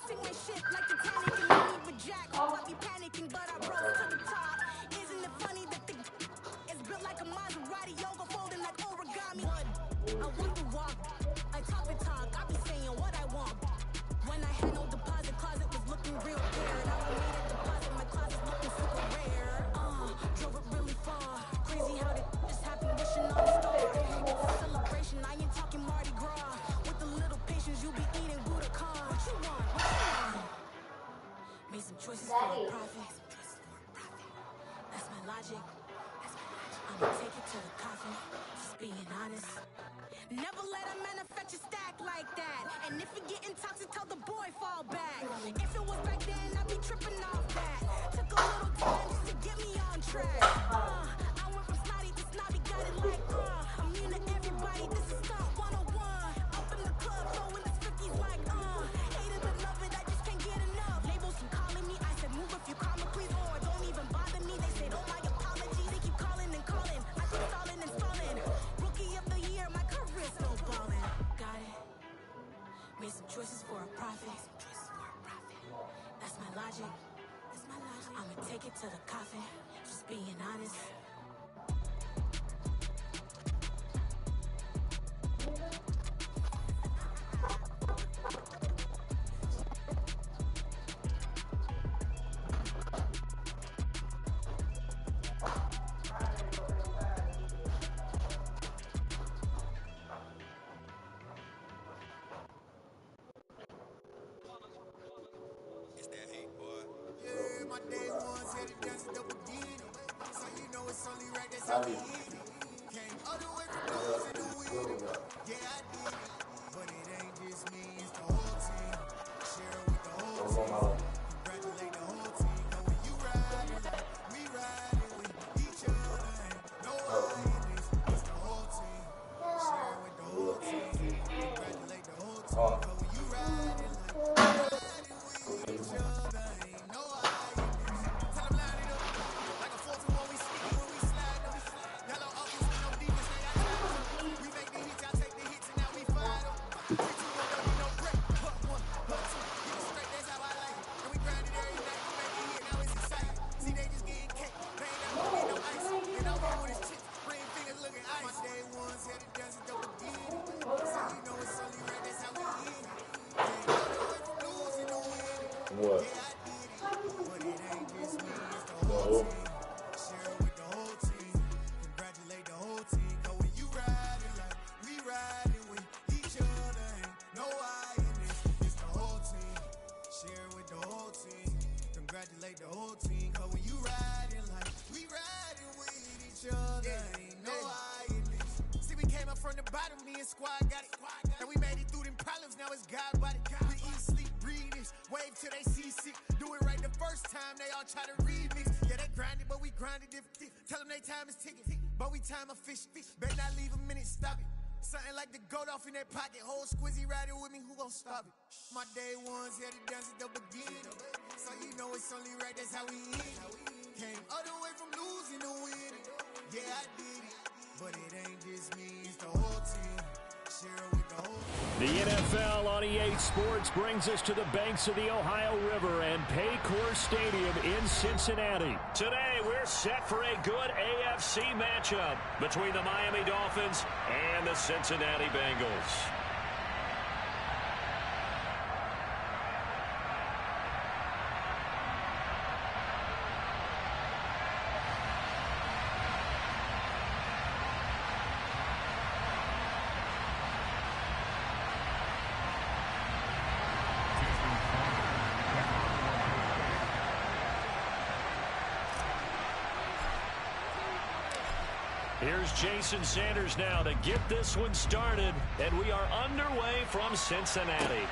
Sing my shit like the Titanic and me with Jack. Got me panicking, but I rose to the top. Isn't it funny that the is built like a Maserati, yoga folding like origami? I want the walk, I talk and talk, I be saying what I want. When I had no deposit, closet was looking real weird. I made a deposit, my closet's looking super rare. Drove it really far, crazy how did this happen, wishing on a star. It's a celebration, I ain't talking Mardi Gras. With a little patience, you'll be eating Budokan. What you want? What you want? Made some choices for a profit. That's my logic. I'ma take it to the coffin, just being honest. Never let a manufacture stack like that. And if it getting toxic, tell the boy fall back. If it was back then, I'd be tripping off that. Took a little time just to get me on track. I went from snotty to snobby, got it like, I'm mean to everybody, this is stunt 101. Up in the club, throwing the 50s like, hate it and love it, I just can't get enough. Labels keep calling me, I said move if you call me please, or don't even bother me. They said, oh my apologies, they keep calling and calling. I keep stalling and stalling. Rookie of the year, my career still balling. Got it. Made some choices for a profit. That's my logic. I'ma take it to the coffin, just being honest. My day ones had it dance double beginning. So you know it's only right, that's how we eat it. Came all the way from losing to winning. Yeah, I did it. But it ain't just me, it's the whole team. Share it with the whole team. Congratulate the whole team. Cause when you riding like we riding with each other, ain't no hiding. It's the whole team. Share it with the whole team. Congratulate the whole team. Cause when you riding like we riding with each other, ain't no hiding. Tell them line it up. Like a 4-2-1, we sneaky when we slide up. Yellow offense with no defense, they got tied up. We make the hits, y'all take the hits, and now we fired up. 3-2-1, don't need no break. Hut one, hut two, get it straight, that's how I like it. And we grind it every night, we make the hit, now it's exciting. See, they just getting cake, they ain't never need no ice. And I'm here with his chips, ring fingers looking ice. My day ones had it dancing double beginning. So you know it's only right, that's how we eat it. Came all the way from losing to winning. What? Yeah, I did it. But it ain't just me, it's the whole team. Share it with the whole team. Congratulate the whole team. Cause when you riding like we riding with each other, ain't no hiding this. It's the whole team. Share it with the whole team. Congratulate the whole team. Cause when you riding like we riding with each other, ain't no hiding this. See, we came up from the bottom, me and squad got it. And we made it through them problems, now it's God body. We eat, sleep, breathe this. Wave till they see sick. Do it right the first time, they all try to remix. Yeah, they grinded, but we grinded different. Tell them they time is ticking, but we time a fish. Better not leave a minute, stop it. Something like the goat off in that pocket. Whole squizzy riding with me, who gon' stop it? My day ones had it dancing the beginning. So you know it's only right, that's how we eat. Came all the way from losing to winning. Yeah, I did it. But it ain't just me, it's the whole team. Share it with the whole team. The NFL on EA Sports brings us to the banks of the Ohio River and Paycor Stadium in Cincinnati. Today, we're set for a good AFC matchup between the Miami Dolphins and the Cincinnati Bengals. Here's Jason Sanders now to get this one started, and we are underway from Cincinnati.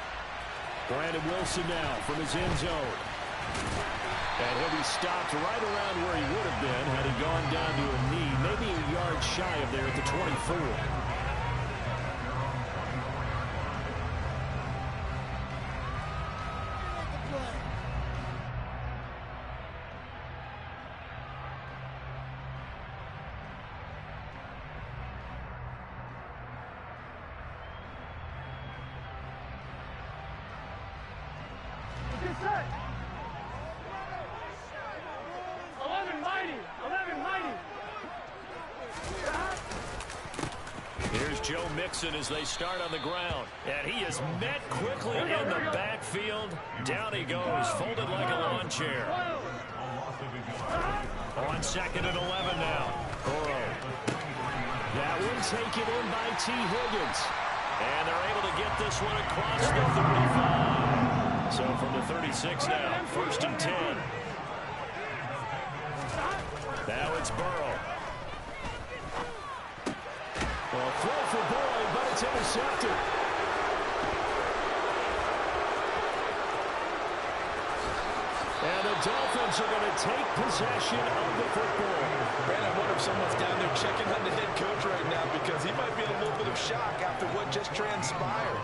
Brandon Wilson now from his end zone. And he'll be stopped right around where he would have been had he gone down to a knee, maybe a yard shy of there at the 24. Joe Mixon as they start on the ground. And he is met quickly in the backfield. Down he goes, folded like a lawn chair. On 2nd and 11 now. Burrow. That one taken in by T. Higgins. And they're able to get this one across the 35. So from the 36 now, 1st and 10. Now it's Burrow. Well, throw for Boyd, but it's intercepted. And the Dolphins are going to take possession of the football. Brad, I wonder if someone's down there checking on the head coach right now because he might be in a little bit of shock after what just transpired.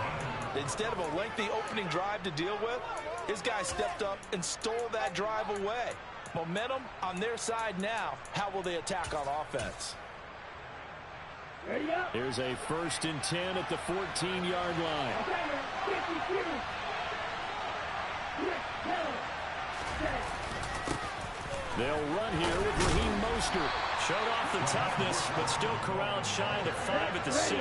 Instead of a lengthy opening drive to deal with, his guy stepped up and stole that drive away. Momentum on their side now. How will they attack on offense? Here's a 1st and 10 at the 14-yard line. They'll run here with Raheem Mostert. Showed off the toughness, but still corralled shy of the 5 at the 6.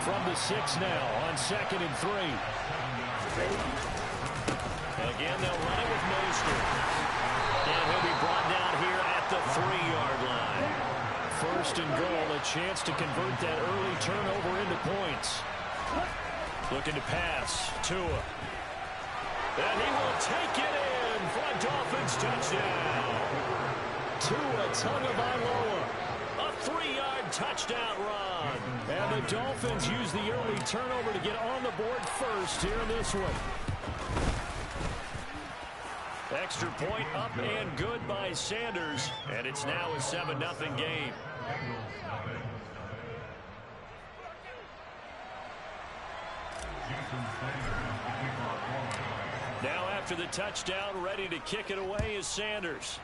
From the 6 now on 2nd and 3. Again, they'll run it with Mostert. And he'll be brought down here at the 3-yard line. 1st and goal, a chance to convert that early turnover into points. Looking to pass. Tua. And he will take it in for a Dolphins touchdown. Tua Tagovailoa. A 3-yard touchdown run. And the Dolphins use the early turnover to get on the board first here in this one. Extra point up and good by Sanders. And it's now a 7-0 game. Now after the touchdown, ready to kick it away is Sanders.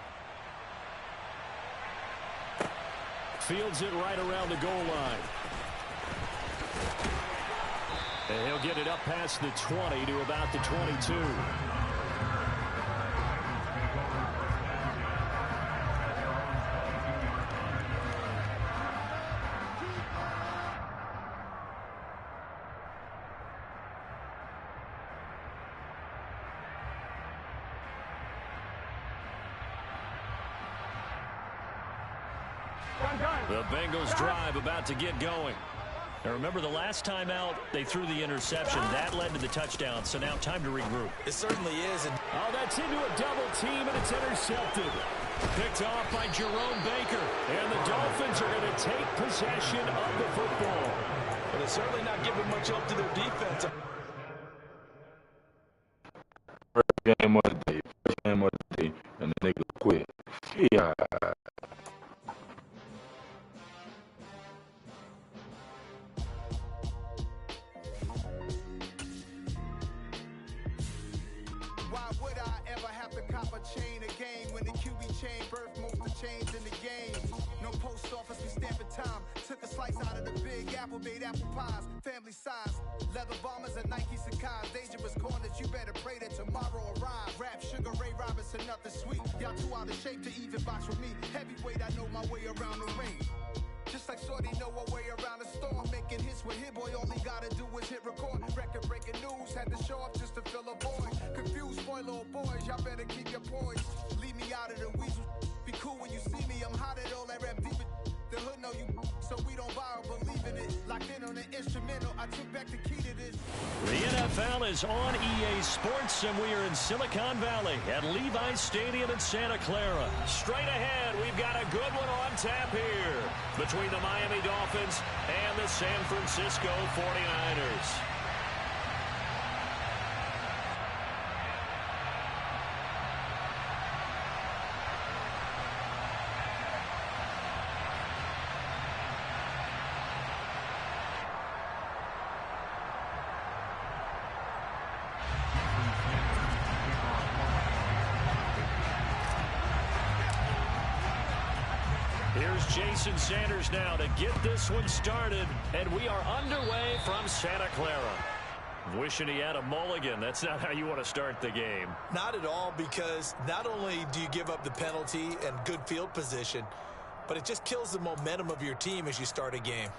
Fields it right around the goal line. And he'll get it up past the 20 to about the 22. The Bengals drive about to get going. Now remember, the last time out, they threw the interception. That led to the touchdown, so now time to regroup. It certainly is. Oh, that's into a double team, and it's intercepted. Picked off by Jerome Baker. And the Dolphins are going to take possession of the football. But it's certainly not giving much help to their defense. First game of the day, and the nigga quit. Yeah. Why would I ever have to cop a chain a game when the QB chain birthed most of change in the game? No post office, we stamping time. Took a slice out of the big apple, made apple pies, family size. Leather bombers and Nike Sacai's, dangerous corners, you better pray that tomorrow arrives. Rap Sugar Ray Robinson, nothing sweet. Y'all too out of shape to even box with me. Heavyweight, I know my way around the ring. Just like Shorty know her way around the storm. Making hits with Hit Boy, all he gotta do is hit record. Record breaking news, had to show up just to fill a void. Confused boy, little boys, y'all better keep your poise. Leave me out of the weasel. Be cool when you see me, I'm hot at all that rap deep. The hood know you, so we don't borrow, believe in it. Locked in on the instrumental, I took back the key to this. The NFL is on EA Sports, and we are in Silicon Valley at Levi's Stadium in Santa Clara. Straight ahead, we've got a good one on tap here between the Miami Dolphins and the San Francisco 49ers. Here's Jason Sanders now to get this one started, and we are underway from Santa Clara. Wishing he had a mulligan. That's not how you want to start the game. Not at all, because not only do you give up the penalty and good field position, but it just kills the momentum of your team as you start a game.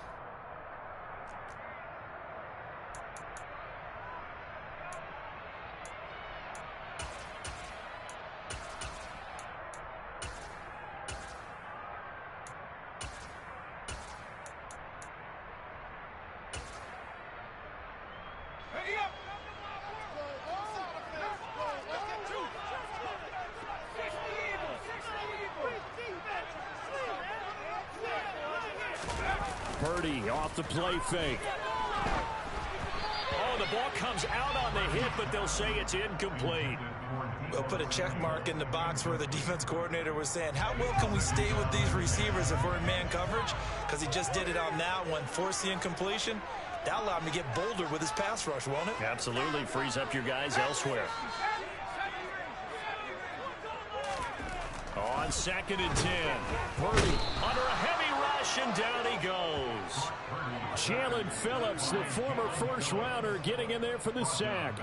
Purdy off the play fake. Oh, the ball comes out on the hit, but they'll say it's incomplete. We'll put a check mark in the box where the defense coordinator was saying, how well can we stay with these receivers if we're in man coverage? Because he just did it on that one, forced the incompletion. That'll allow him to get bolder with his pass rush, won't it? Absolutely. Frees up your guys elsewhere. On 2nd and 10. Purdy under a heavy rush, and down he goes. Jalen Phillips, the former first-rounder, getting in there for the sack.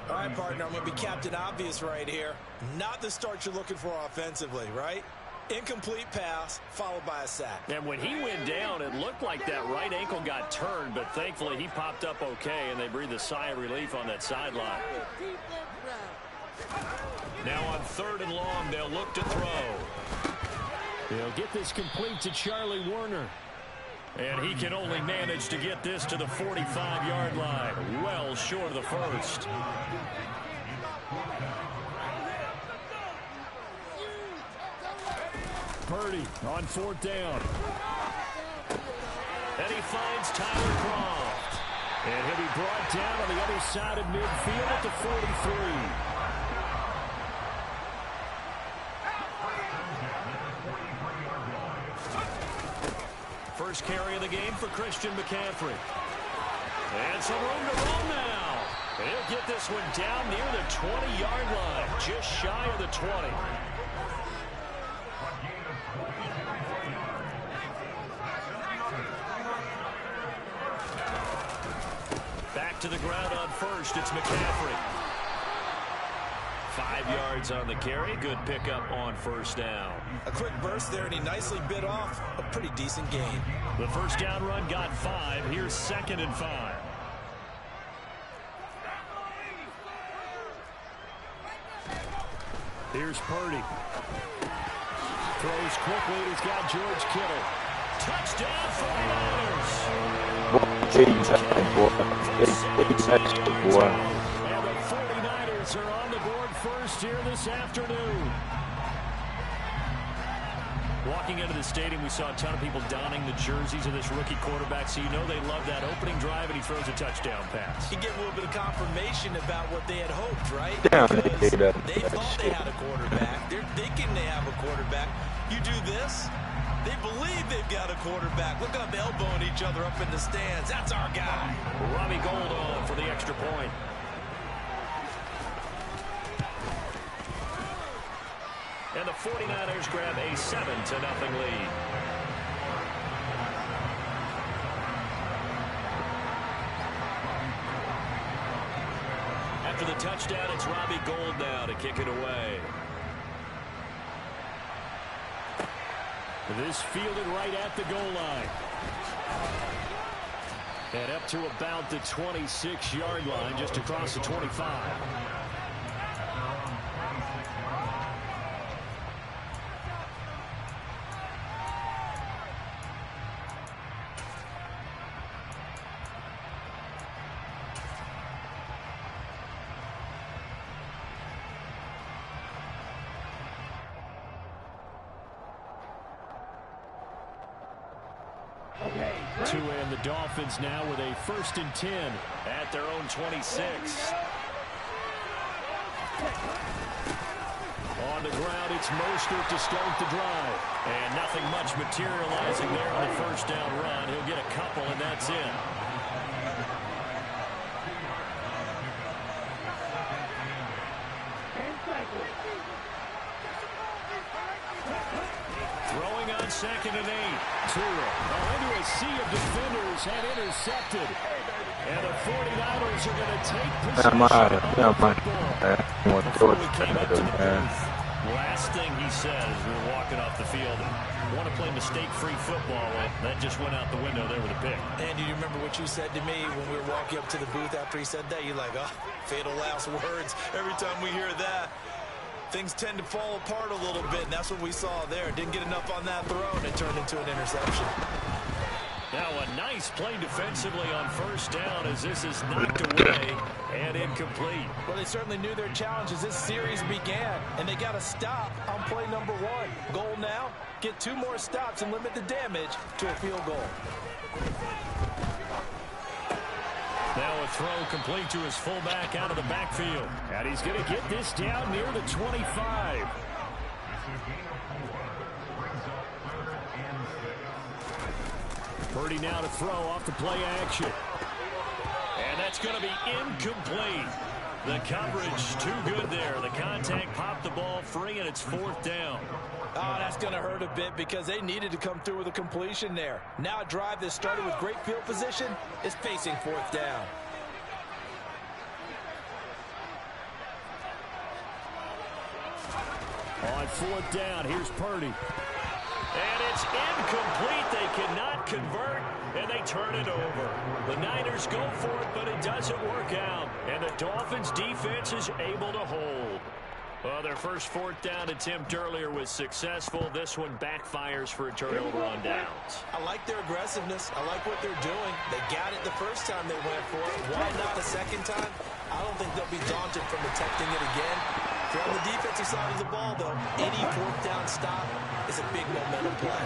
All right, partner, I'm going to be Captain Obvious right here. Not the start you're looking for offensively, right? Incomplete pass, followed by a sack. And when he went down, it looked like that right ankle got turned, but thankfully he popped up okay, and they breathed a sigh of relief on that sideline. Now on 3rd and long, they'll look to throw. They'll get this complete to Charlie Warner. And he can only manage to get this to the 45-yard line. Well short of the first. Purdy on 4th down. And he finds Tyler Croft. And he'll be brought down on the other side of midfield at the 43. First carry of the game for Christian McCaffrey. And some room to run now. He'll get this one down near the 20-yard line, just shy of the 20. Back to the ground on first, it's McCaffrey. 5 yards on the carry. Good pickup on 1st down. A quick burst there, and he nicely bit off a pretty decent gain. The 1st down run got 5. Here's 2nd and 5. Here's Purdy. Throws quickly. He's got George Kittle. Touchdown 49ers. And the 49ers are on the board first here this afternoon. Walking into the stadium, we saw a ton of people donning the jerseys of this rookie quarterback, so you know they love that opening drive, and he throws a touchdown pass. You get a little bit of confirmation about what they had hoped, right? Down, they thought they had a quarterback. They're thinking they have a quarterback. You do this, they believe they've got a quarterback. Look up, elbowing each other up in the stands. That's our guy. Robbie Gould on for the extra point. And the 49ers grab a 7-0 lead. After the touchdown, it's Robbie Gould now to kick it away. This fielded right at the goal line. And up to about the 26-yard line, just across the 25. And the Dolphins now with a 1st and 10 at their own 26. On the ground, it's Mostert to start the drive. And nothing much materializing there on the 1st down run. He'll get a couple, and that's it. Throwing on 2nd and 8. Tua into a sea of defenders and intercepted. And the 49ers are going to take possession of the football. Before we came up to the booth, last thing he said as we were walking off the field, want to play mistake-free football. That just went out the window there with a pick. And do you remember what you said to me when we were walking up to the booth after he said that? You're like, oh, fatal last words. Every time we hear that, things tend to fall apart a little bit, and that's what we saw there. Didn't get enough on that throw, and it turned into an interception. Now a nice play defensively on first down as this is knocked away and incomplete. Well, they certainly knew their challenge as this series began, and they got to stop on play number 1. Goal now, get 2 more stops and limit the damage to a field goal. Now a throw complete to his fullback out of the backfield. And he's going to get this down near the 25. Purdy now to throw off the play action. And that's going to be incomplete. The coverage too good there. The contact popped the ball free, and it's 4th down. Oh, that's going to hurt a bit because they needed to come through with a completion there. Now a drive that started with great field position is facing 4th down. On 4th down, here's Purdy. And it's incomplete. They cannot convert, and they turn it over. The Niners go for it, but it doesn't work out. And the Dolphins' defense is able to hold. Well, their first 4th down attempt earlier was successful. This one backfires for a turnover on downs. I like their aggressiveness. I like what they're doing. They got it the first time they went for it. Why not a second time? I don't think they'll be daunted from attempting it again. If you're on the defensive side of the ball, though, any 4th down stop is a big momentum play.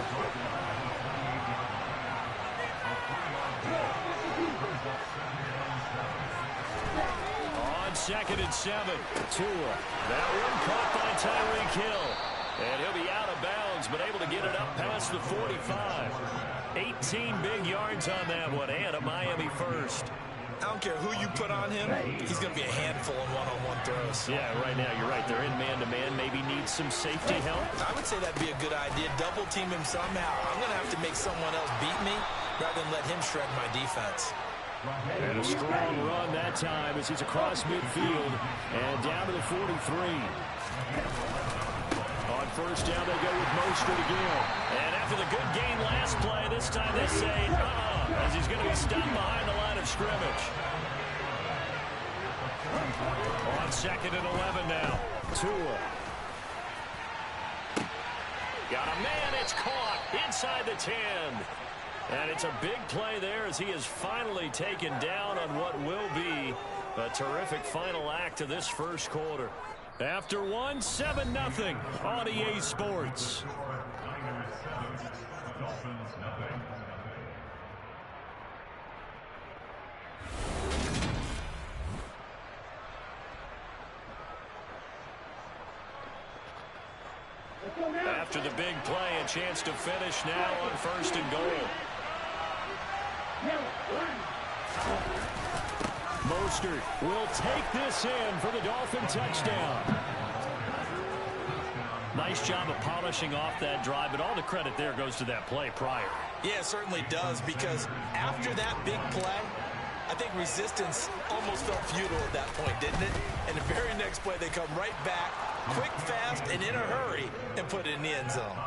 On 2nd and 7, Tua. That one caught by Tyreek Hill. And he'll be out of bounds, but able to get it up past the 45. 18 big yards on that one, and a Miami first. I don't care who you put on him, he's going to be a handful in one-on-one throws. Yeah, right now you're right. They're in man-to-man. Maybe needs some safety help. I would say that'd be a good idea. Double team him somehow. I'm going to have to make someone else beat me rather than let him shred my defense. And a strong run that time as he's across midfield and down to the 43. On first down, they go with Mostert again. And after the good game last play, this time they say, as he's going to be stopped behind the line of scrimmage. On 2nd and 11 now. Tua. Got a man, it's caught inside the 10. And it's a big play there as he is finally taken down on what will be a terrific final act of this first quarter. After one, 7-0 on EA Sports. After the big play, a chance to finish now on 1st and goal. Mostert will take this in for the Dolphin touchdown. Nice job of polishing off that drive, but all the credit there goes to that play prior. Yeah, it certainly does, because after that big play, I think resistance almost felt futile at that point, didn't it? And the very next play, they come right back, quick, fast, and in a hurry, and put it in the end zone.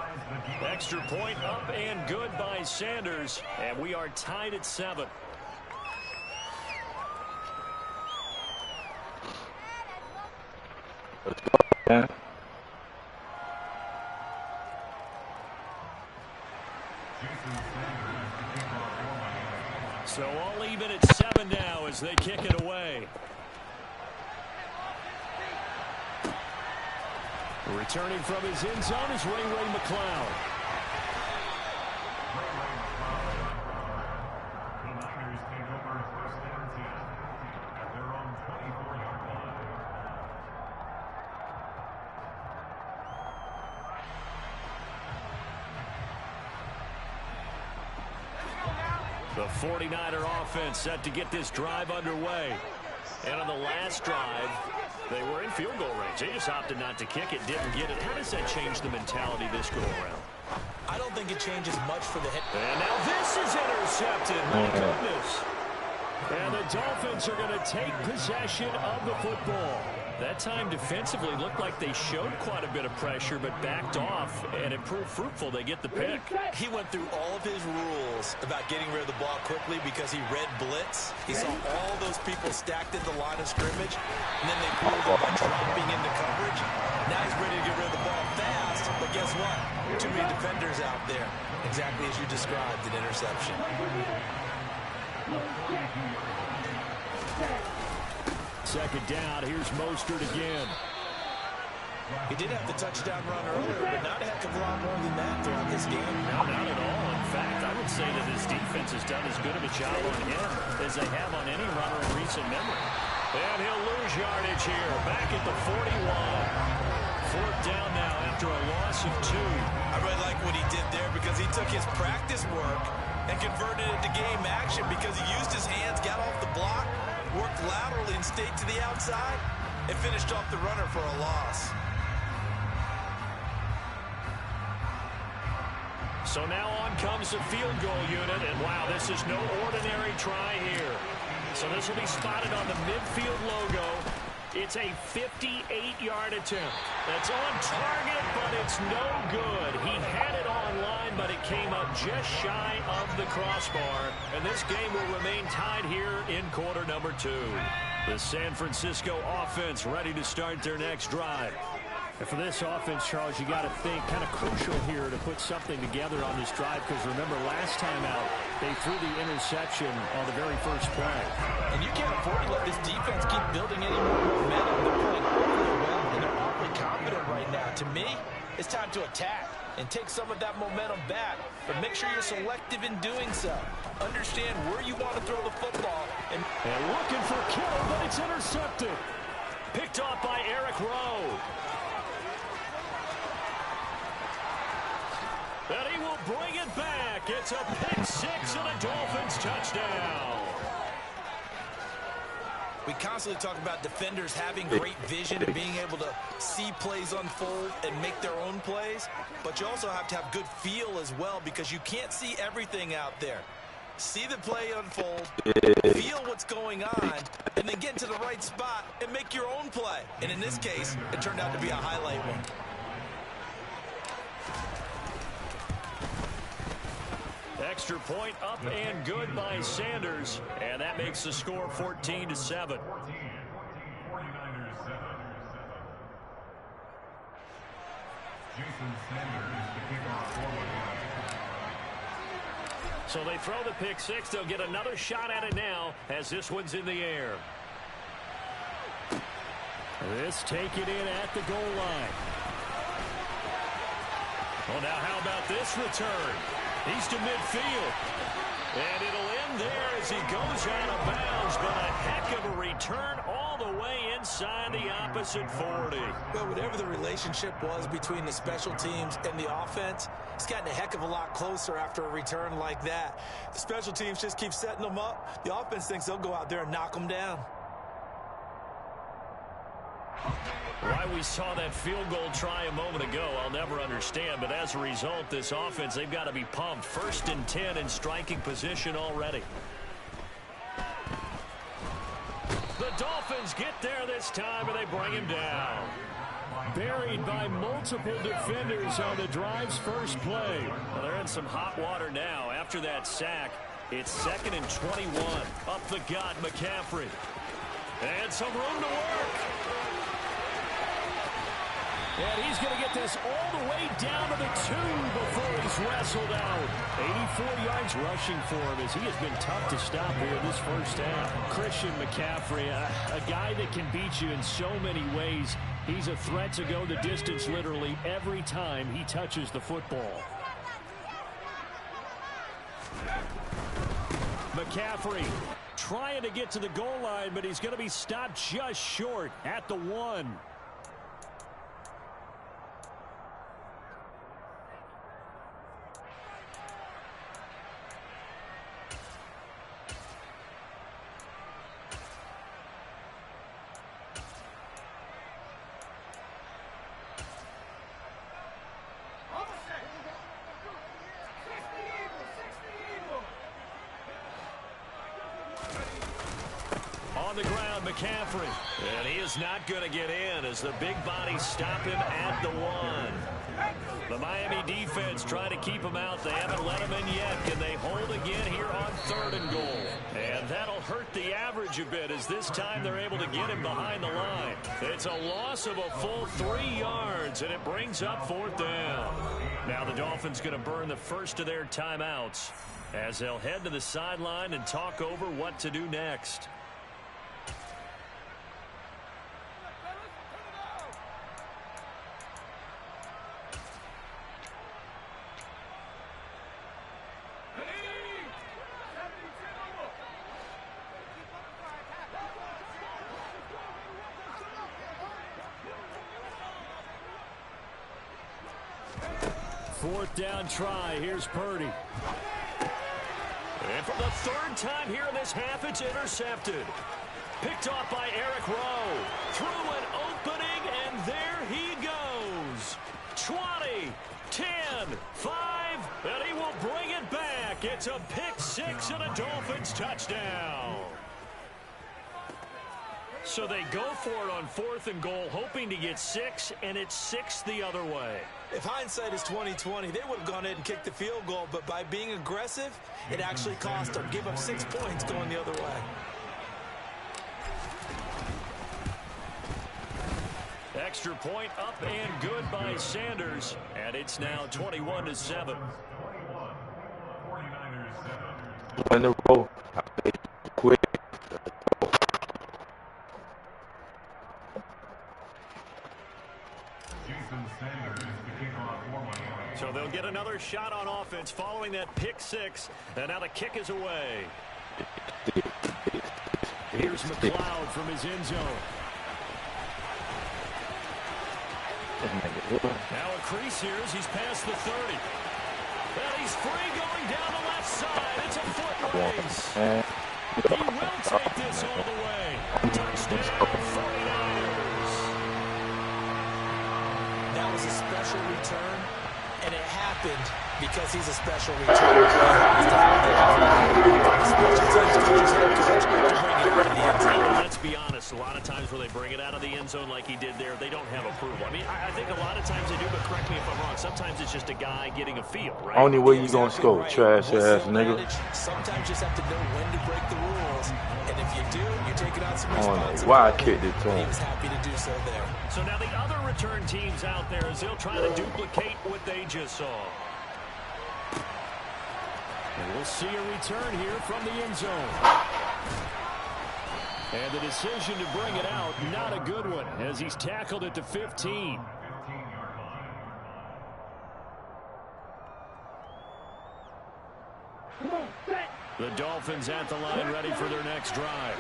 Extra point up and good by Sanders, and we are tied at 7. Let's go, man. So all even at 7 now as they kick it away. Returning from his end zone is Ray McCloud. The Niners take over 1st and 10 at their own 24-yard line. The 49er offense set to get this drive underway. And on the last drive, they were in field goal range. They just opted not to kick it, didn't get it. How does that change the mentality this go around? I don't think it changes much for the hit. And now this is intercepted. My goodness. And the Dolphins are going to take possession of the football. That time defensively looked like they showed quite a bit of pressure but backed off, and it proved fruitful. They get the pick. He went through all of his rules about getting rid of the ball quickly because he read blitz. He saw all those people stacked at the line of scrimmage, and then they pulled him by dropping into coverage. Now he's ready to get rid of the ball fast, but guess what? Too many defenders out there. Exactly as you described, an interception. Second down, here's Mostert again. He did have the touchdown run earlier, but not a heck of a lot more than that throughout this game. No, not at all. In fact, I would say that his defense has done as good of a job on him as they have on any runner in recent memory. And he'll lose yardage here, back at the 41. Fourth down now after a loss of 2. I really like what he did there because he took his practice work and converted it to game action because he used his hands, got off the block, worked laterally and stayed to the outside, and finished off the runner for a loss. So now on comes the field goal unit, and wow, this is no ordinary try here. So this will be spotted on the midfield logo. It's a 58-yard attempt. That's on target, but it's no good. He had it on line, but it came up just shy of the crossbar. And this game will remain tied here in quarter number 2. The San Francisco offense ready to start their next drive. And for this offense, Charles, you got to think kind of crucial here to put something together on this drive because remember last time out they threw the interception on the very first play. And you can't afford to let this defense keep building any more momentum. They're playing awfully well and they're awfully confident right now. To me, it's time to attack and take some of that momentum back, but make sure you're selective in doing so. Understand where you want to throw the football. And looking for Kittle, but it's intercepted. Picked off by Eric Rowe. And he will bring it back. It's a pick 6 and a Dolphins touchdown. We constantly talk about defenders having great vision and being able to see plays unfold and make their own plays. But you also have to have good feel as well because you can't see everything out there. See the play unfold, feel what's going on, and then get to the right spot and make your own play. And in this case, it turned out to be a highlight one. Extra point up and good by Sanders. And that makes the score 14-7. 49ers 7. Jason Sanders, the kickoff forward. So they throw the pick 6. They'll get another shot at it now as this one's in the air. This taken in at the goal line. Well, now how about this return? He's to midfield. And it'll end there as he goes out of bounds, but a heck of a return all the way inside the opposite 40. Well, whatever the relationship was between the special teams and the offense, it's gotten a heck of a lot closer after a return like that. The special teams just keep setting them up. The offense thinks they'll go out there and knock them down. Why we saw that field goal try a moment ago, I'll never understand. But as a result, this offense, they've got to be pumped. 1st and 10 in striking position already. The Dolphins get there this time, and they bring him down. Buried by multiple defenders on the drive's first play. Well, they're in some hot water now. After that sack, it's 2nd and 21. Up the gut, McCaffrey. And some room to work. And he's going to get this all the way down to the 2 before he's wrestled out. 84 yards rushing for him as he has been tough to stop here this first half. Christian McCaffrey, a guy that can beat you in so many ways. He's a threat to go the distance literally every time he touches the football. McCaffrey trying to get to the goal line, but he's going to be stopped just short at the 1. McCaffrey. And he is not going to get in as the big bodies stop him at the 1. The Miami defense trying to keep him out. They haven't let him in yet. Can they hold again here on 3rd and goal? And that'll hurt the average a bit as this time they're able to get him behind the line. It's a loss of a full 3 yards, and it brings up 4th down. Now the Dolphins going to burn the first of their timeouts as they'll head to the sideline and talk over what to do next. Fourth down try. Here's Purdy. And for the 3rd time here in this half, it's intercepted. Picked off by Eric Rowe. Through an opening, and there he goes. 20, 10, 5, and he will bring it back. It's a pick 6 and a Dolphins touchdown. So they go for it on 4th and goal, hoping to get 6, and it's 6 the other way. If hindsight is 20/20, they would have gone ahead and kicked the field goal, but by being aggressive, it actually cost them. Give up 6 points going the other way. Extra point up and good by Sanders, and it's now 21-7. 49ers 7. In a row. Quick. So they'll get another shot on offense following that pick 6, and now the kick is away. Here's McLeod from his end zone. Now a crease here as he's past the 30. And he's free going down the left side. It's a foot race. He will take this all the way. Touchdown, 49ers. That was a special return, and it happened because he's a special returner. Let's be honest, a lot of times when they bring it out of the end zone like he did there, they don't have approval. I mean, I think a lot of times they do, but correct me if I'm wrong. Sometimes it's just a guy getting a feel, right? Only way you gonna score, trash ass nigga. Sometimes you just have to know when to break the rules, and if you do, you take it out some responsibility. Why I kicked it to He him? was happy to do so there. So now the other return teams out there as they'll try to duplicate what they just saw. And we'll see a return here from the end zone. And the decision to bring it out, not a good one, as he's tackled at the 15. The Dolphins at the line ready for their next drive.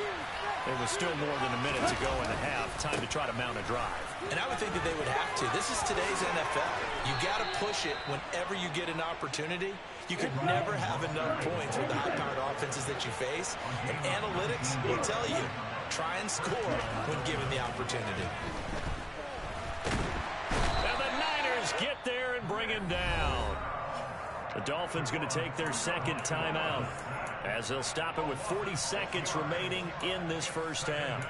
There was still more than a minute to go in the half. Time to try to mount a drive. And I would think that they would have to. This is today's NFL. You got to push it whenever you get an opportunity. You could never have enough points with the high-powered offenses that you face. And analytics will tell you, try and score when given the opportunity. And the Niners get there and bring him down. The Dolphins going to take their second timeout as they'll stop it with 40 seconds remaining in this first half.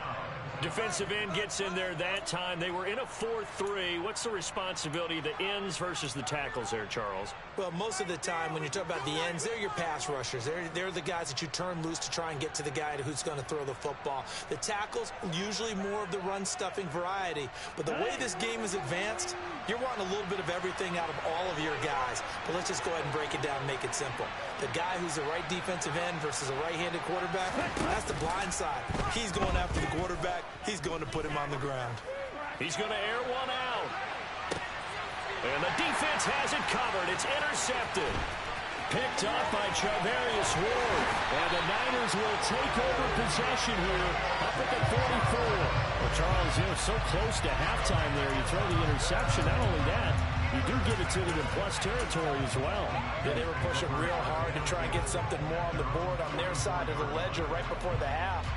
Defensive end gets in there that time. They were in a 4-3. What's the responsibility of the ends versus the tackles there, Charles? Well, most of the time when you talk about the ends, they're your pass rushers. They're the guys that you turn loose to try and get to the guy who's going to throw the football. The tackles, usually more of the run-stuffing variety. But the way this game is advanced, you're wanting a little bit of everything out of all of your guys. But let's just go ahead and break it down and make it simple. The guy who's the right defensive end versus a right-handed quarterback, that's the blind side. He's going after the quarterback. He's going to put him on the ground. He's going to air one out. And the defense has it covered. It's intercepted. Picked up by Charvarius Ward. And the Niners will take over possession here up at the 44. Well, Charles, so close to halftime there. You throw the interception. Not only that, you do give it to them in plus territory as well. Yeah, they were pushing real hard to try and get something more on the board on their side of the ledger right before the half.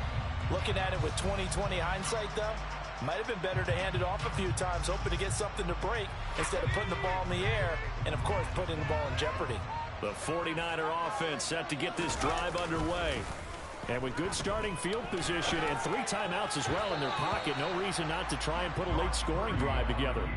Looking at it with 20/20 hindsight, though, might have been better to hand it off a few times, hoping to get something to break instead of putting the ball in the air and, of course, putting the ball in jeopardy. The 49er offense set to get this drive underway. And with good starting field position and 3 timeouts as well in their pocket, no reason not to try and put a late scoring drive together.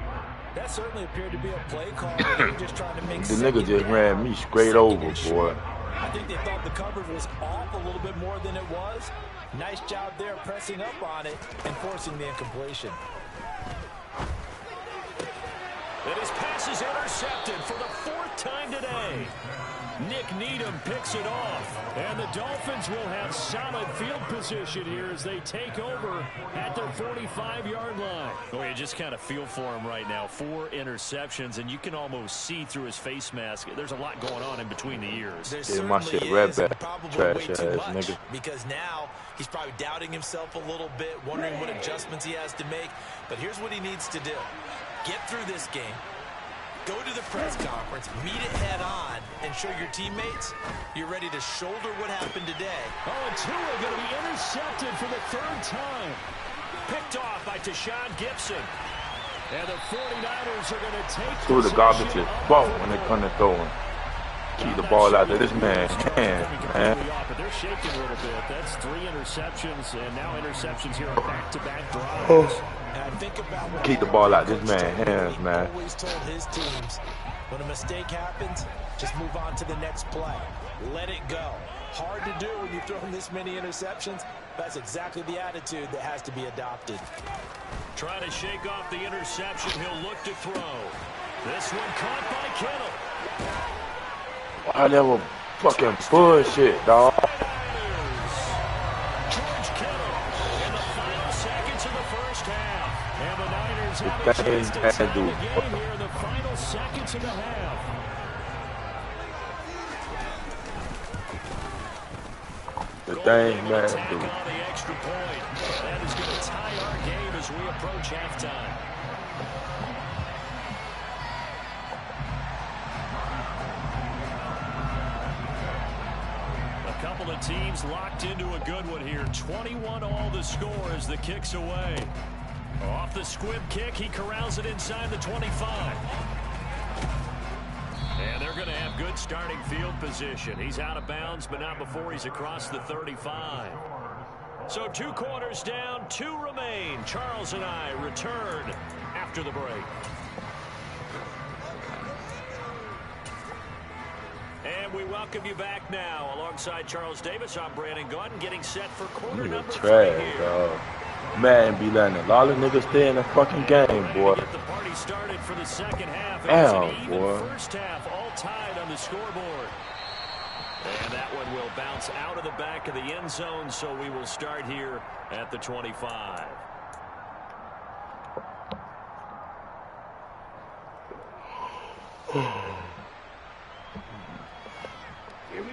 That certainly appeared to be a play call where they were just trying to make The nigga just ran me straight over, boy. I think they thought the coverage was off a little bit more than it was. Nice job there pressing up on it and forcing the incompletion. And his pass is intercepted for the 4th time today. Nick Needham picks it off. And the Dolphins will have solid field position here as they take over at their 45-yard line. Well, you just kind of feel for him right now. 4 interceptions, and you can almost see through his face mask. There's a lot going on in between the ears. There my certainly shit right is, back. and probably Trash way ass too much, nigga. because now he's probably doubting himself a little bit, wondering what adjustments he has to make. But here's what he needs to do. Get through this game. Go to the press conference, meet it head on, and show your teammates you're ready to shoulder what happened today. Oh, and Tua going to be intercepted for the 3rd time. Picked off by Tashawn Gibson. And the 49ers are going to take Through the garbage is ball when they come to throwing. Keep the ball out of this man's hand, man. But they're shaking a little bit. That's 3 interceptions, and now interceptions here on back-to-back drives. Oh. And think about what Keep the ball out this man's hands, man. He always told his teams, when a mistake happens, just move on to the next play. Let it go. Hard to do when you throw this many interceptions. That's exactly the attitude that has to be adopted. Trying to shake off the interception. He'll look to throw. This one caught by Kittle. I never fucking bullshit, dog. George Kittle in the final seconds of the first half. And the Niners have a That chance ain't to bad, tie the dude. game here in the final seconds of the half. The thing, man, Attack dude. on the extra point. That is going to tie our game as we approach halftime. A couple of teams locked into a good one here. 21 all the score as the kick's away. Off the squib kick, he corrals it inside the 25. And they're going to have good starting field position. He's out of bounds, but not before he's across the 35. So 2 quarters down, 2 remain. Charles and I return after the break. And we welcome you back now. Alongside Charles Davis, I'm Brandon Gordon, getting set for quarter You number 3 trash, here. dog. Man, be letting a lot of niggas stay in the fucking game, boy. Get the party started for the second half. Damn, It's an even boy. first half, all tied on the scoreboard. And that one will bounce out of the back of the end zone, so we will start here at the 25.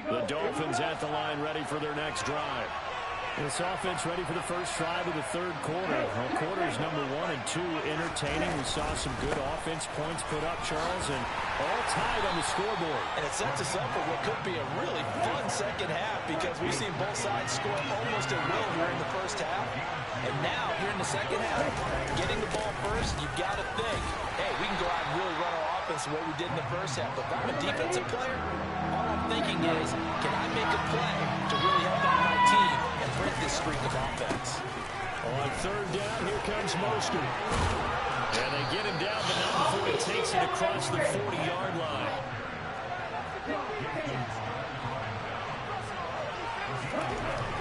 The Dolphins at the line, ready for their next drive. This offense ready for the first drive of the 3rd quarter. Well, quarters number 1 and 2 entertaining. We saw some good offense points put up, Charles, and all tied on the scoreboard. And it sets us up for what could be a really fun second half, because we've seen both sides score almost at will here in the first half. And now, here in the second half, getting the ball first, you've got to think, hey, we can go out and really run our offense the way we did in the first half. But if I'm a defensive player, all I'm thinking is, can I make a play to really help out my team and break this streak of offense? On 3rd down, here comes Mostert. And they get him down, but not before he takes it across the 40-yard line.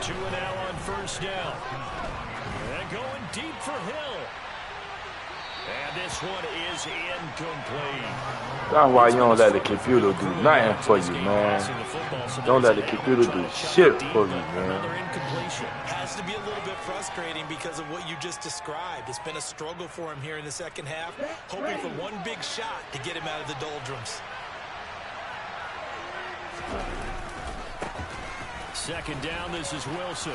Two and now on 1st down. And going deep for Hill. And this one is incomplete. That's why you don't let the computer do nothing for you, man. Don't let the computer do shit for you, Another man. incompletion. Has to be a little bit frustrating because of what you just described. It's been a struggle for him here in the second half, hoping for one big shot to get him out of the doldrums. 2nd down, this is Wilson.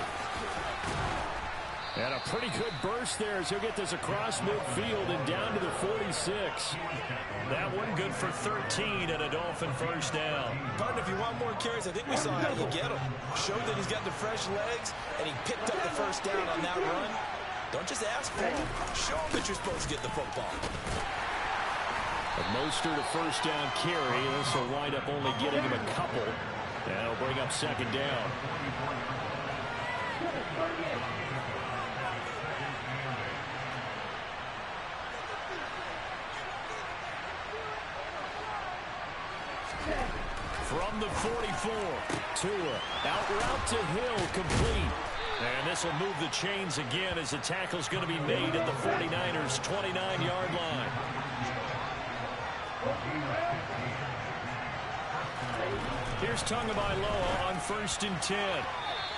And a pretty good burst there as he'll get this across midfield and down to the 46. That one good for 13 and a Dolphin 1st down. Partner, if you want more carries, I think we saw how you get him. Showed that he's got the fresh legs, and he picked up the 1st down on that run. Don't just ask for him. Show him that you're supposed to get the football. Mostert a 1st down carry. This will wind up only getting him a couple. And it'll bring up 2nd down. From the 44, Tua, out route to Hill, complete. And this will move the chains again as the tackle's going to be made at the 49ers' 29-yard line. Here's Tagovailoa on 1st and 10.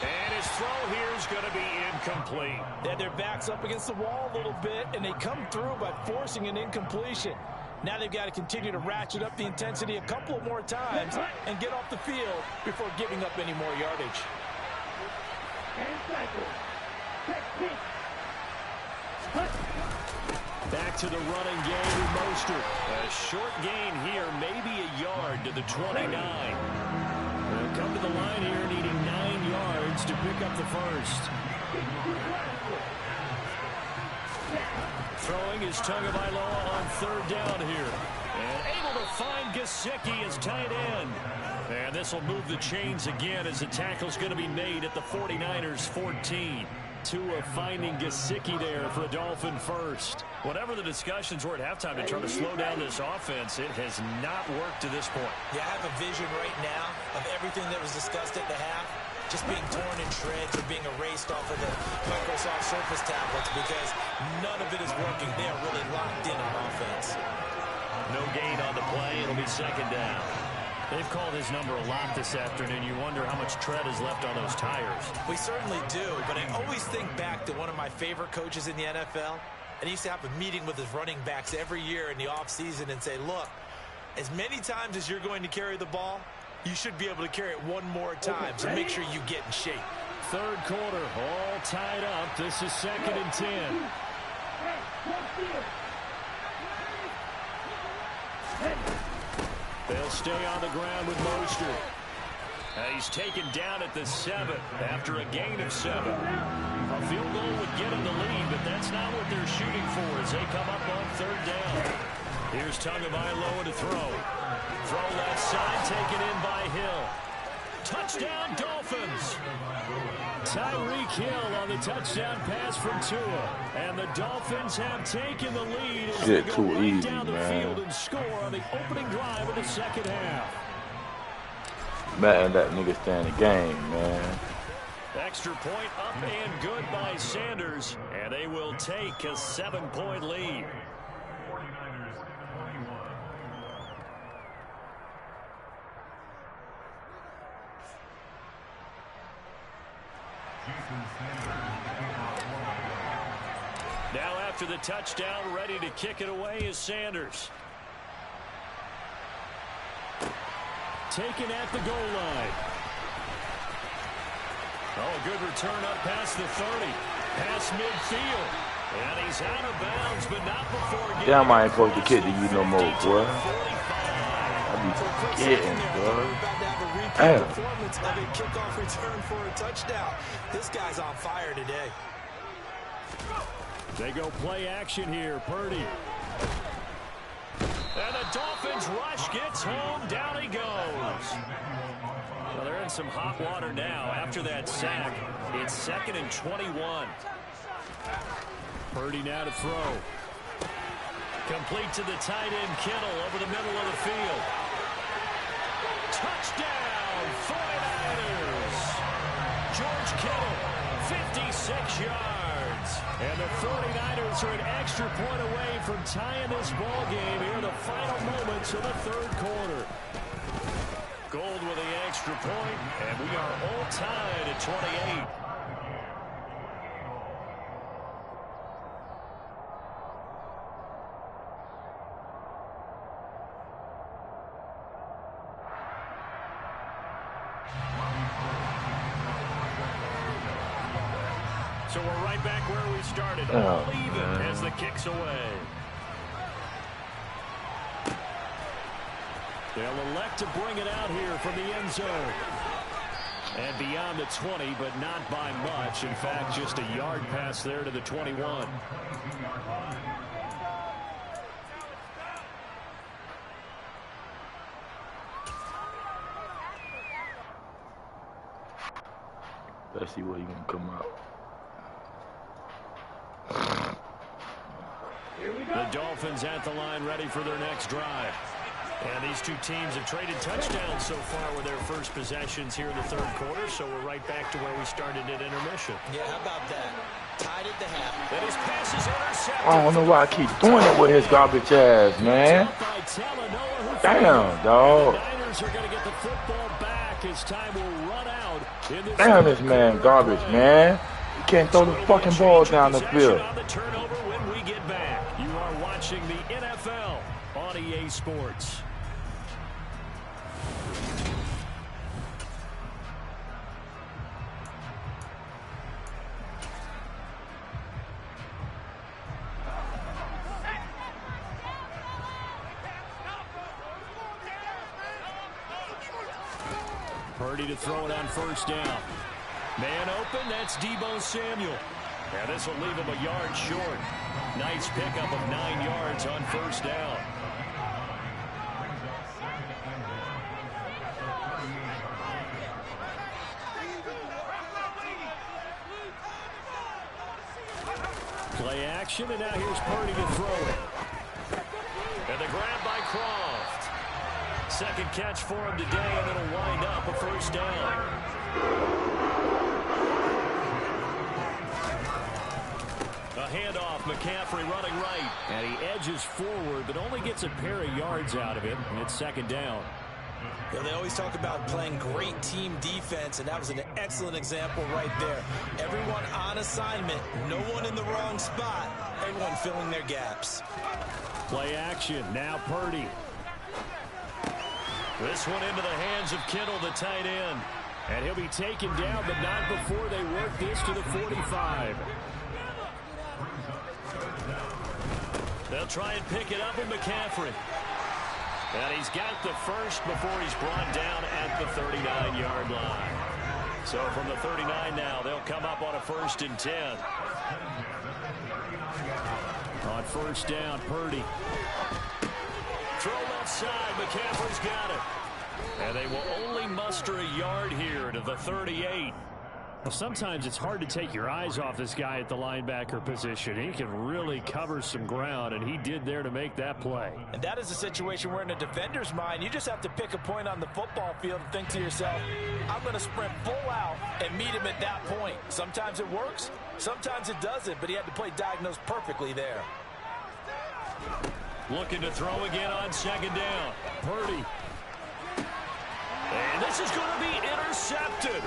And his throw here is going to be incomplete. They had their backs up against the wall a little bit, and they come through by forcing an incompletion. Now they've got to continue to ratchet up the intensity a couple of more times and get off the field before giving up any more yardage. Back to the running game with Mostert. A short gain here, maybe a yard to the 29. They'll come to the line here needing 9 yards to pick up the first. Throwing is Tagovailoa on 3rd down here. And able to find Gesicki as tight end. And this will move the chains again as the tackle's going to be made at the 49ers' 14. Tua finding Gesicki there for a Dolphin first. Whatever the discussions were at halftime to try to slow down this offense, it has not worked to this point. Yeah, I have a vision right now of everything that was discussed at the half just being torn in shreds or being erased off of the Microsoft Surface tablets because none of it is working. They are really locked in on offense. No gain on the play. It'll be 2nd down. They've called his number a lot this afternoon. You wonder how much tread is left on those tires. We certainly do, but I always think back to one of my favorite coaches in the NFL. And he used to have a meeting with his running backs every year in the offseason and say, look, as many times as you're going to carry the ball, you should be able to carry it one more time, so make sure you get in shape. 3rd quarter, all tied up. This is 2nd and 10. They'll stay on the ground with Mostert. He's taken down at the 7 after a gain of 7. A field goal would get him the lead, but that's not what they're shooting for as they come up on 3rd down. Here's Tagovailoa to throw. Throw left side, taken in by Hill. Touchdown, Dolphins. Tyreek Hill on the touchdown pass from Tua. And the Dolphins have taken the lead as they go right down the field and score on the opening drive of the 2nd half. Madden, that nigga stay in the game, man. Extra point up and good by Sanders. And they will take a 7-point lead. 49ers 21. Now after the touchdown, ready to kick it away is Sanders. Taken at the goal line. Oh, good return up past the 30. Past midfield. And he's out of bounds, but not before getting... Damn, I ain't supposed to kick to you no more, boy. I be forgetting, bro. Damn. Performance of a kickoff return for a touchdown. This guy's on fire today. They go play action here. Purdy. And the Dolphins rush gets home. Down he goes. Well, they're in some hot water now after that sack. It's 2nd and 21. Purdy now to throw. Complete to the tight end, Kittle, over the middle of the field. Touchdown, 49ers. George Kittle, 56 yards. And the 49ers are an extra point away from tying this ball game here in the final moments of the 3rd quarter. Gold with the extra point, and we are all tied at 28. So we're right back where we started. All even as the kick's away. They'll elect to bring it out here from the end zone. And beyond the 20, but not by much. In fact, just a yard pass there to the 21. Let's see what he's gonna come out. The Dolphins at the line, ready for their next drive. And these two teams have traded touchdowns so far with their first possessions here in the third quarter, so we're right back to where we started at intermission. Yeah, how about that? Tied at the half. And his pass is intercepted. I don't know why I keep doing it with his garbage ass, man. Damn, dog. The Niners are going to get the football back as time will run out. Damn, this man garbage, man. He can't throw the fucking ball down the field. On the turnover when we get back. You are watching the NFL on EA Sports. Purdy to throw it on first down. Man open, that's Deebo Samuel. Now this will leave him a yard short. Nice pickup of 9 yards on first down. Play action, and now here's Purdy to throw it. And the grab by Croft. Second catch for him today, and it'll wind up a first down. A handoff, McCaffrey running right. And he edges forward, but only gets a pair of yards out of it. And it's second down. You know, they always talk about playing great team defense, and that was an excellent example right there. Everyone on assignment, no one in the wrong spot, everyone filling their gaps. Play action, now Purdy. This one into the hands of Kittle, the tight end. And he'll be taken down, but not before they work this to the 45. They'll try and pick it up with McCaffrey. And he's got the first before he's brought down at the 39-yard line. So from the 39 now, they'll come up on a 1st and 10. On first down, Purdy. Throw left side, McCaffrey's got it. And they will only muster a yard here to the 38. Well, sometimes it's hard to take your eyes off this guy at the linebacker position. He can really cover some ground, and he did there to make that play. And that is a situation where in a defender's mind, you just have to pick a point on the football field and think to yourself, I'm going to sprint full out and meet him at that point. Sometimes it works, sometimes it doesn't, but he had to play diagnosed perfectly there. Looking to throw again on second down. Purdy. And this is going to be intercepted.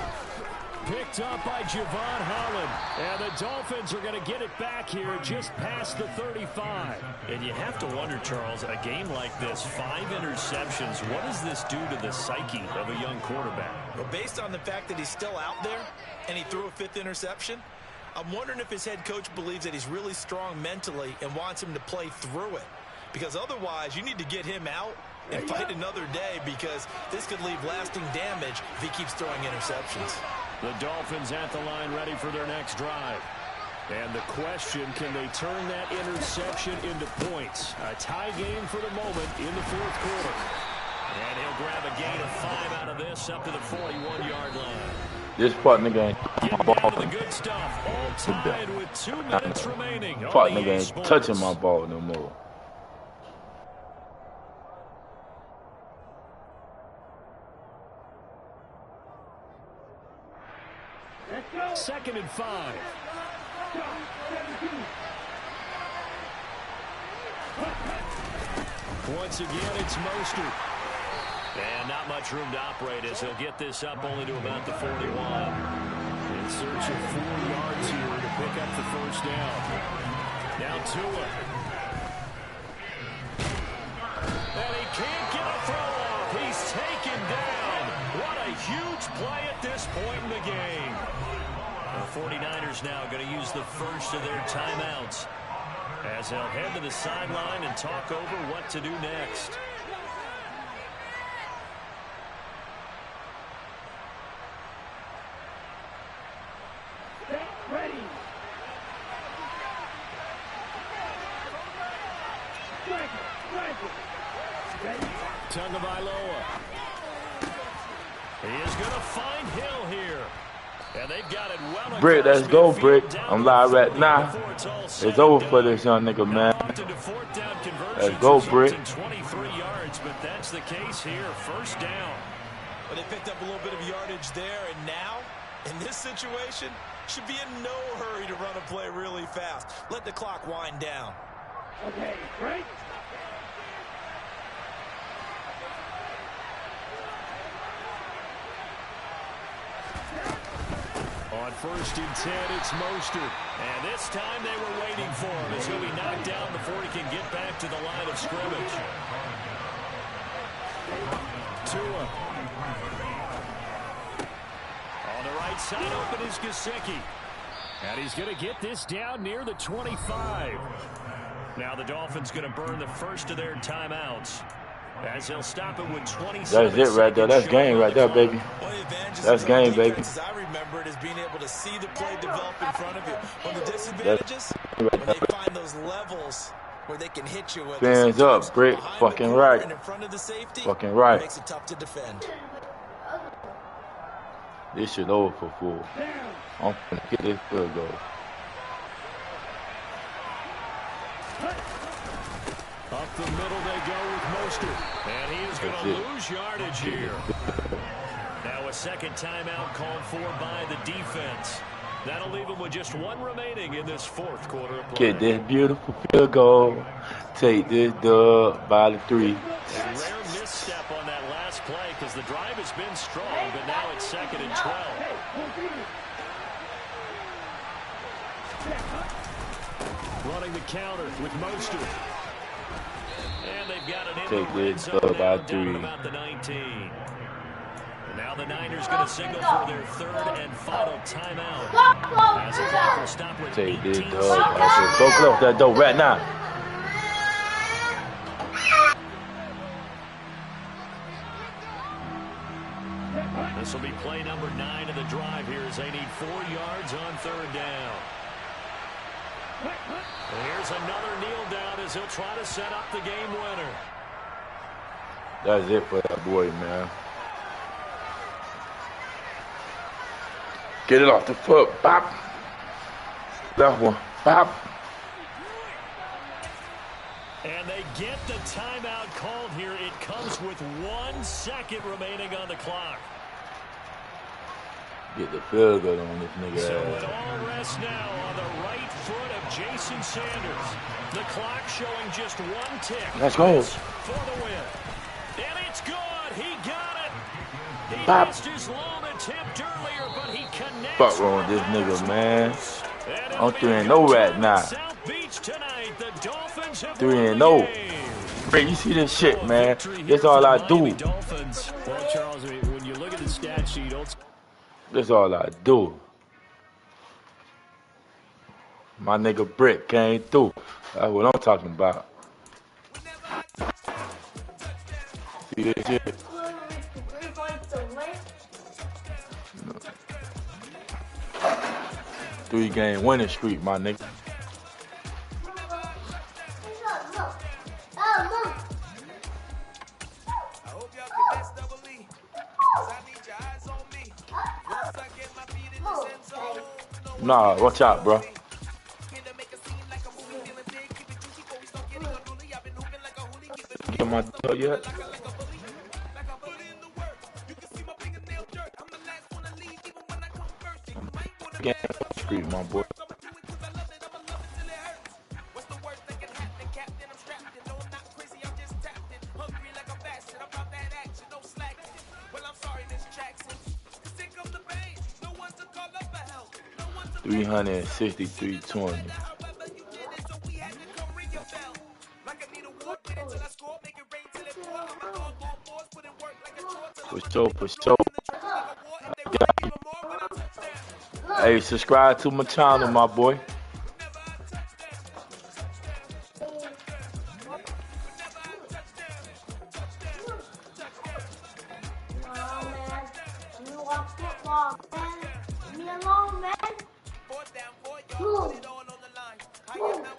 Picked up by Javon Holland. And the Dolphins are going to get it back here just past the 35. And you have to wonder, Charles, a game like this, 5 interceptions, what does this do to the psyche of a young quarterback? Well, based on the fact that he's still out there and he threw a 5th interception, I'm wondering if his head coach believes that he's really strong mentally and wants him to play through it. Because otherwise, you need to get him out and fight another day, because this could leave lasting damage if he keeps throwing interceptions. The Dolphins at the line ready for their next drive. And the question, can they turn that interception into points? A tie game for the moment in the 4th quarter. And he'll grab a gain of 5 out of this up to the 41-yard line. This part nigga ain't down to the good stuff. All tied with 2 minutes remaining. Part nigga ain't touching my ball no more. Second and 5. Once again, it's Mostert. And not much room to operate as he'll get this up only to about the 41. In search of 4 yards here to pick up the first down. Now Tua. And he can't get a throw off. He's taken down. What a huge play at this point in the game. The 49ers now going to use the first of their timeouts as they'll head to the sideline and talk over what to do next. Ready. Tagovailoa. He is going to find Hill here. And they've got it well. Brick, let's go, Brick. I'm live right now. It's over for this young nigga, man. Let's go, Brick. 23 yards, but that's the case here. First down. But they picked up a little bit of yardage there, and now, in this situation, should be in no hurry to run a play really fast. Let the clock wind down. Okay, break. On 1st and 10, it's Mostert. And this time they were waiting for him as he'll be knocked down before he can get back to the line of scrimmage. Tua. On the right side, open is Gesicki. And he's going to get this down near the 25. Now the Dolphins going to burn the first of their timeouts, as they'll stop it with 27 seconds. That's it right there. That's game right there, baby. That's game, baby. As I remember it, is being able to see the play develop in front of you. One of the disadvantages, when they find those levels where they can hit you with. Fans up, Brick. Fucking right. In front of the safety, fucking right. Makes it tough to defend. This shit over for full. I'm gonna get this field goal. Up the middle they go with Mostert. And he is going to lose yardage here. Now a second timeout called for by the defense. That'll leave him with just one remaining in this fourth quarter of play. Get this beautiful field goal. Take this dub by the 3. A rare misstep on that last play because the drive has been strong, but now it's 2nd and 12. Running the counter with Mostert. And they've got it in the red zone now, down about the 19. And now the Niners going to signal for their third and final timeout. As the clock will stop with 18 seconds. Go close that door right now. This will be play number 9 of the drive here as they need 4 yards on 3rd down. And here's another kneel down as he'll try to set up the game winner. That's it for that boy, man. Get it off the foot. Bop. That one. Bop. And they get the timeout called here. It comes with 1 second remaining on the clock. Get the field goal on this nigga. So it all rests now on the right foot of Jason Sanders. The clock showing just 1 tick. Let's go. For the win. And it's good. He got it. He Bop. missed his lone attempt earlier, but he connects. Fuck wrong with this nigga, man. I'm 3-0 right now. South Beach tonight. The Dolphins have 3-0. Bro, you see this shit, man. That's all I do. Well, Charles, when you look at the stat sheet, That's all I do. My nigga Brick came through. That's what I'm talking about. See this shit? 3-game winning streak, my nigga. Nah, watch out, bro. Get my dog yet? Game street, my boy. $363.20. For sure. Hey, subscribe to my channel, my boy.